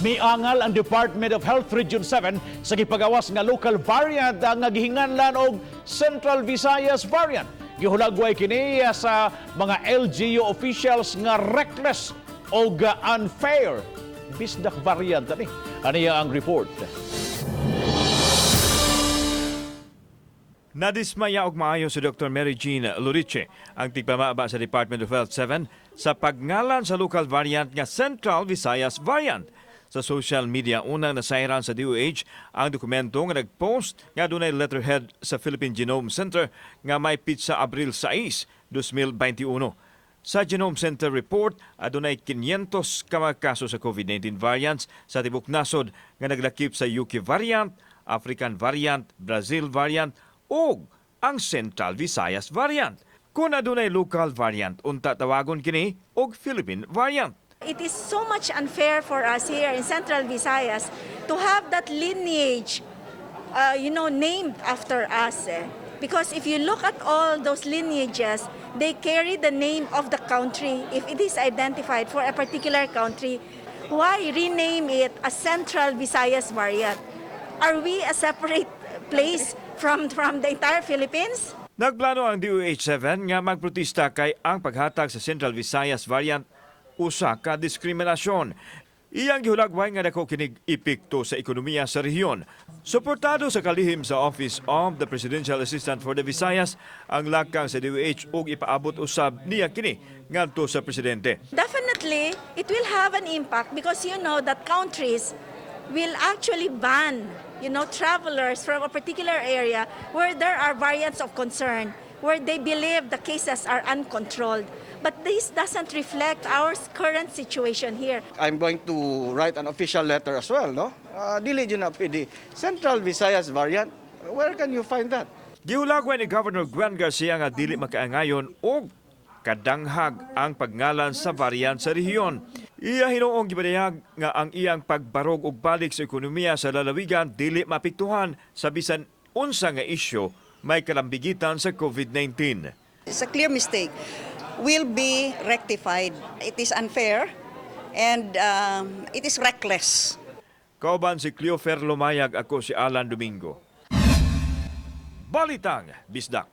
Miangal ang Department of Health Region 7 sa gipagawas nga local variant nga gihinganlan og Central Visayas variant. Gihulagway kini sa mga LGU officials nga reckless o unfair. Bisdak variant ani. Aniya ang report. Nadismaya og maayo si Dr. Mary Jean Luriche, ang tigpamaba sa Department of Health 7 sa pagngalan sa local variant nga Central Visayas variant. Sa social media, unang nasayran sa DOH ang dokumento nga nagpost nga dunay letterhead sa Philippine Genome Center nga may pitsa Abril 6, 2021. Sa Genome Center report, adunay 500 ka mga kaso sa COVID-19 variants sa tibok nasod nga naglakip sa UK variant, African variant, Brazil variant, o ang Central Visayas variant. Kung adunay local variant, unta tawagon kini og Philippine variant. It is so much unfair for us here in Central Visayas to have that lineage, named after us. Because if you look at all those lineages, they carry the name of the country. If it is identified for a particular country, why rename it a Central Visayas variant? Are we a separate place from the entire Philippines? Nagplano ang DOH-7 nga magprotesta kay ang paghatag sa Central Visayas variant usa ka diskriminasyon. Iyang gihulagway nga dako kinig epekto sa ekonomiya sa rehiyon. Suportado sa kalihim sa Office of the Presidential Assistant for the Visayas ang lakang sa DOH ug ipaabot usab niya kini ngadto sa presidente. Definitely, it will have an impact because you know that countries will actually ban travelers from a particular area where there are variants of concern, where they believe the cases are uncontrolled. But this doesn't reflect our current situation here. I'm going to write an official letter as well, no? Dili dyan na PD. Central Visayas variant, where can you find that? Gihulagway ni Governor Gwen Garcia nga dili makaangayon og kadanghag ang pagngalan sa variant sa rehiyon. Iya hinuong gipadayag nga ang iyang pagbarog og balik sa ekonomiya sa lalawigan dili mapiktuhan sa bisan unsa nga isyu may kalambigitan sa COVID-19. It's a clear mistake. Will be rectified. It is unfair and it is reckless. Kauban si Cleofer Lumayag, ako si Alan Domingo. Balitang Bisdak.